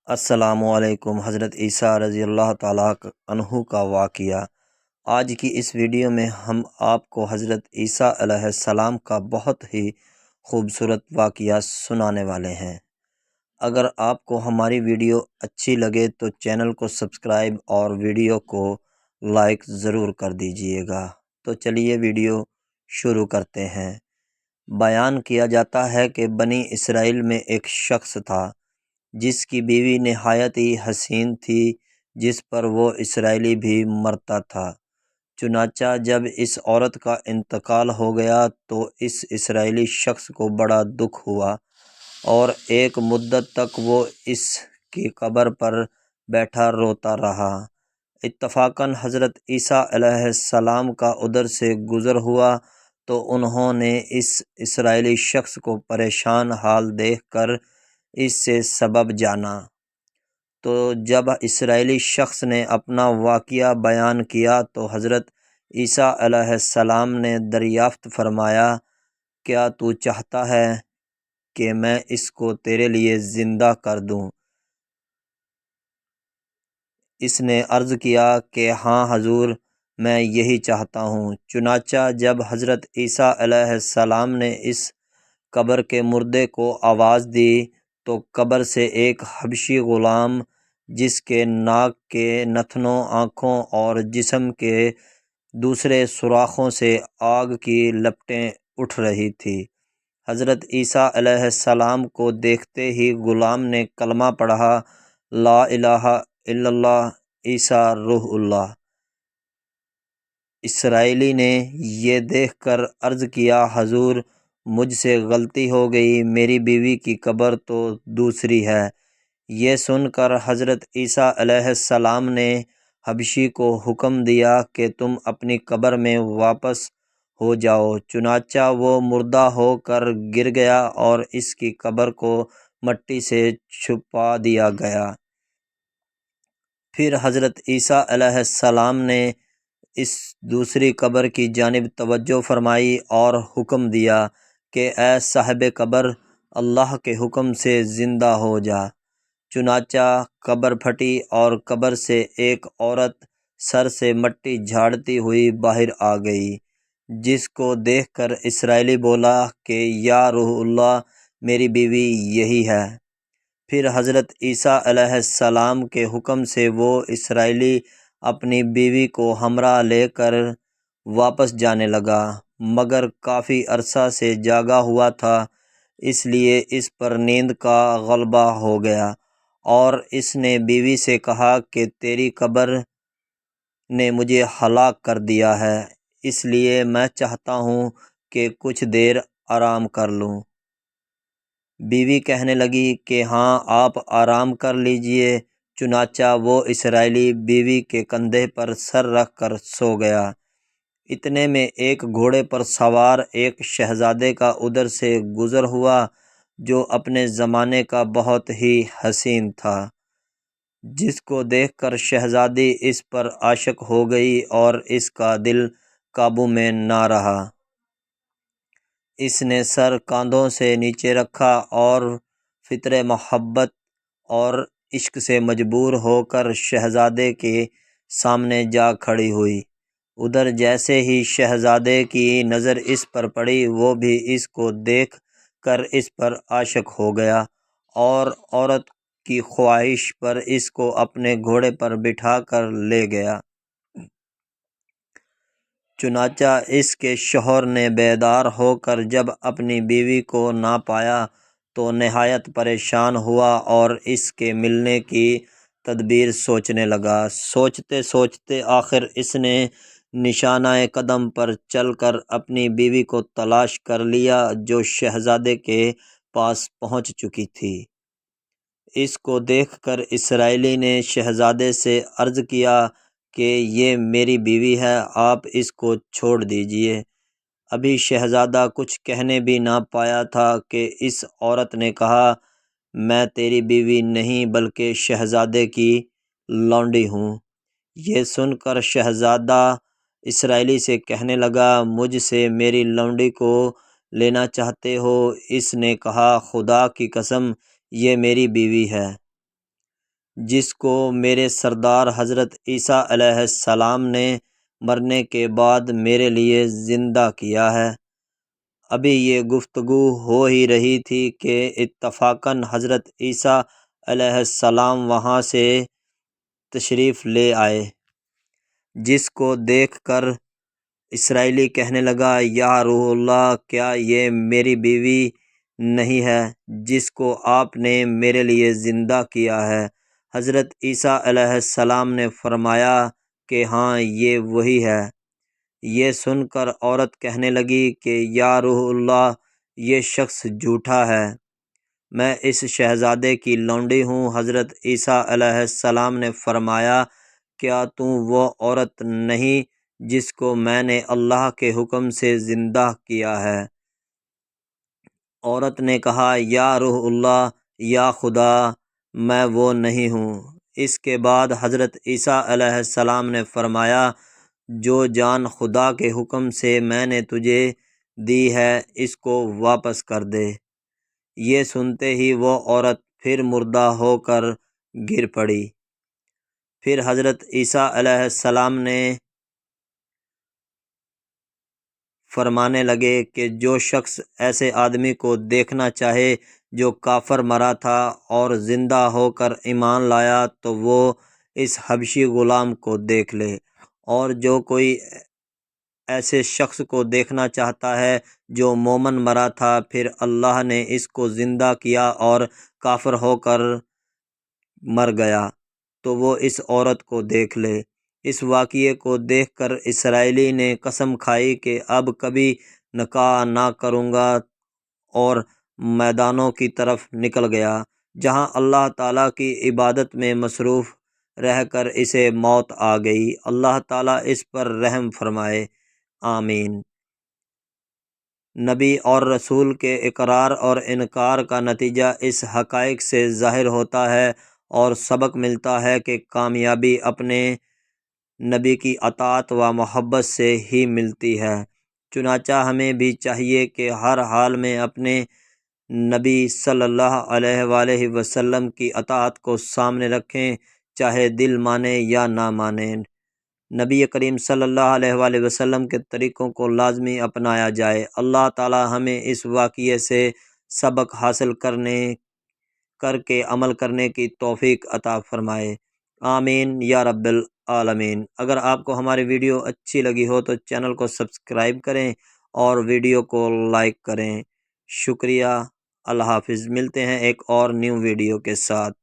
السلام علیکم۔ حضرت عیسیٰ رضی اللہ تعالیٰ عنہ کا واقعہ۔ آج کی اس ویڈیو میں ہم آپ کو حضرت عیسیٰ علیہ السلام کا بہت ہی خوبصورت واقعہ سنانے والے ہیں۔ اگر آپ کو ہماری ویڈیو اچھی لگے تو چینل کو سبسکرائب اور ویڈیو کو لائک ضرور کر دیجئے گا۔ تو چلیے ویڈیو شروع کرتے ہیں۔ بیان کیا جاتا ہے کہ بنی اسرائیل میں ایک شخص تھا جس کی بیوی نہایت ہی حسین تھی، جس پر وہ اسرائیلی بھی مرتا تھا۔ چنانچہ جب اس عورت کا انتقال ہو گیا تو اس اسرائیلی شخص کو بڑا دکھ ہوا اور ایک مدت تک وہ اس کی قبر پر بیٹھا روتا رہا۔ اتفاقاً حضرت عیسیٰ علیہ السلام کا ادھر سے گزر ہوا تو انہوں نے اس اسرائیلی شخص کو پریشان حال دیکھ کر اس سے سبب جانا۔ تو جب اسرائیلی شخص نے اپنا واقعہ بیان کیا تو حضرت عیسیٰ علیہ السلام نے دریافت فرمایا، کیا تو چاہتا ہے کہ میں اس کو تیرے لیے زندہ کر دوں؟ اس نے عرض کیا کہ ہاں حضور، میں یہی چاہتا ہوں۔ چنانچہ جب حضرت عیسیٰ علیہ السلام نے اس قبر کے مردے کو آواز دی تو قبر سے ایک حبشی غلام، جس کے ناک کے نتنوں، آنکھوں اور جسم کے دوسرے سوراخوں سے آگ کی لپٹیں اٹھ رہی تھی، حضرت عیسیٰ علیہ السلام کو دیکھتے ہی غلام نے کلمہ پڑھا، لا الہ الا اللہ عیسیٰ روح اللہ۔ اسرائیلی نے یہ دیکھ کر عرض کیا، حضور مجھ سے غلطی ہو گئی، میری بیوی کی قبر تو دوسری ہے۔ یہ سن کر حضرت عیسیٰ علیہ السلام نے حبشی کو حکم دیا کہ تم اپنی قبر میں واپس ہو جاؤ۔ چنانچہ وہ مردہ ہو کر گر گیا اور اس کی قبر کو مٹی سے چھپا دیا گیا۔ پھر حضرت عیسیٰ علیہ السلام نے اس دوسری قبر کی جانب توجہ فرمائی اور حکم دیا کہ اے صاحب قبر، اللہ کے حکم سے زندہ ہو جا۔ چنانچہ قبر پھٹی اور قبر سے ایک عورت سر سے مٹی جھاڑتی ہوئی باہر آ گئی، جس کو دیکھ کر اسرائیلی بولا کہ یا روح اللہ، میری بیوی یہی ہے۔ پھر حضرت عیسیٰ علیہ السلام کے حکم سے وہ اسرائیلی اپنی بیوی کو ہمراہ لے کر واپس جانے لگا، مگر کافی عرصہ سے جاگا ہوا تھا، اس لیے اس پر نیند کا غلبہ ہو گیا اور اس نے بیوی سے کہا کہ تیری قبر نے مجھے ہلاک کر دیا ہے، اس لیے میں چاہتا ہوں کہ کچھ دیر آرام کر لوں۔ بیوی کہنے لگی کہ ہاں آپ آرام کر لیجئے۔ چنانچہ وہ اسرائیلی بیوی کے کندھے پر سر رکھ کر سو گیا۔ اتنے میں ایک گھوڑے پر سوار ایک شہزادے کا ادھر سے گزر ہوا جو اپنے زمانے کا بہت ہی حسین تھا، جس کو دیکھ کر شہزادی اس پر عاشق ہو گئی اور اس کا دل قابو میں نہ رہا۔ اس نے سر کاندھوں سے نیچے رکھا اور فطرِ محبت اور عشق سے مجبور ہو کر شہزادے کے سامنے جا کھڑی ہوئی۔ ادھر جیسے ہی شہزادے کی نظر اس پر پڑی، وہ بھی اس کو دیکھ کر اس پر عاشق ہو گیا اور عورت کی خواہش پر اس کو اپنے گھوڑے پر بٹھا کر لے گیا۔ چنانچہ اس کے شوہر نے بیدار ہو کر جب اپنی بیوی کو نہ پایا تو نہایت پریشان ہوا اور اس کے ملنے کی تدبیر سوچنے لگا۔ سوچتے سوچتے آخر اس نے نشانہ قدم پر چل کر اپنی بیوی کو تلاش کر لیا، جو شہزادے کے پاس پہنچ چکی تھی۔ اس کو دیکھ کر اسرائیلی نے شہزادے سے عرض کیا کہ یہ میری بیوی ہے، آپ اس کو چھوڑ دیجئے۔ ابھی شہزادہ کچھ کہنے بھی نہ پایا تھا کہ اس عورت نے کہا، میں تیری بیوی نہیں بلکہ شہزادے کی لونڈی ہوں۔ یہ سن کر شہزادہ اسرائیلی سے کہنے لگا، مجھ سے میری لونڈی کو لینا چاہتے ہو؟ اس نے کہا، خدا کی قسم یہ میری بیوی ہے۔ جس کو میرے سردار حضرت عیسیٰ علیہ السلام نے مرنے کے بعد میرے لیے زندہ کیا ہے۔ ابھی یہ گفتگو ہو ہی رہی تھی کہ اتفاقاً حضرت عیسیٰ علیہ السلام وہاں سے تشریف لے آئے، جس کو دیکھ کر اسرائیلی کہنے لگا، یا روح اللہ، کیا یہ میری بیوی نہیں ہے جس کو آپ نے میرے لیے زندہ کیا ہے؟ حضرت عیسیٰ علیہ السلام نے فرمایا کہ ہاں، یہ وہی ہے۔ یہ سن کر عورت کہنے لگی کہ یا روح اللہ، یہ شخص جھوٹا ہے، میں اس شہزادے کی لونڈی ہوں۔ حضرت عیسیٰ علیہ السلام نے فرمایا، کیا تم وہ عورت نہیں جس کو میں نے اللہ کے حکم سے زندہ کیا ہے؟ عورت نے کہا، یا روح اللہ، یا خدا، میں وہ نہیں ہوں۔ اس کے بعد حضرت عیسیٰ علیہ السلام نے فرمایا، جو جان خدا کے حکم سے میں نے تجھے دی ہے، اس کو واپس کر دے۔ یہ سنتے ہی وہ عورت پھر مردہ ہو کر گر پڑی۔ پھر حضرت عیسیٰ علیہ السلام نے فرمانے لگے کہ جو شخص ایسے آدمی کو دیکھنا چاہے جو کافر مرا تھا اور زندہ ہو کر ایمان لایا، تو وہ اس حبشی غلام کو دیکھ لے، اور جو کوئی ایسے شخص کو دیکھنا چاہتا ہے جو مومن مرا تھا، پھر اللہ نے اس کو زندہ کیا اور کافر ہو کر مر گیا، تو وہ اس عورت کو دیکھ لے۔ اس واقعے کو دیکھ کر اسرائیلی نے قسم کھائی کہ اب کبھی نکاح نہ کروں گا، اور میدانوں کی طرف نکل گیا، جہاں اللہ تعالیٰ کی عبادت میں مصروف رہ کر اسے موت آ گئی۔ اللہ تعالیٰ اس پر رحم فرمائے، آمین۔ نبی اور رسول کے اقرار اور انکار کا نتیجہ اس حقائق سے ظاہر ہوتا ہے اور سبق ملتا ہے کہ کامیابی اپنے نبی کی اطاعت و محبت سے ہی ملتی ہے۔ چنانچہ ہمیں بھی چاہیے کہ ہر حال میں اپنے نبی صلی اللہ علیہ وآلہ وسلم کی اطاعت کو سامنے رکھیں، چاہے دل مانے یا نہ مانے۔ نبی کریم صلی اللہ علیہ وآلہ وسلم کے طریقوں کو لازمی اپنایا جائے۔ اللہ تعالی ہمیں اس واقعے سے سبق حاصل کر کے عمل کرنے کی توفیق عطا فرمائے، آمین یا رب العالمین۔ اگر آپ کو ہماری ویڈیو اچھی لگی ہو تو چینل کو سبسکرائب کریں اور ویڈیو کو لائک کریں۔ شکریہ، اللہ حافظ۔ ملتے ہیں ایک اور نیو ویڈیو کے ساتھ۔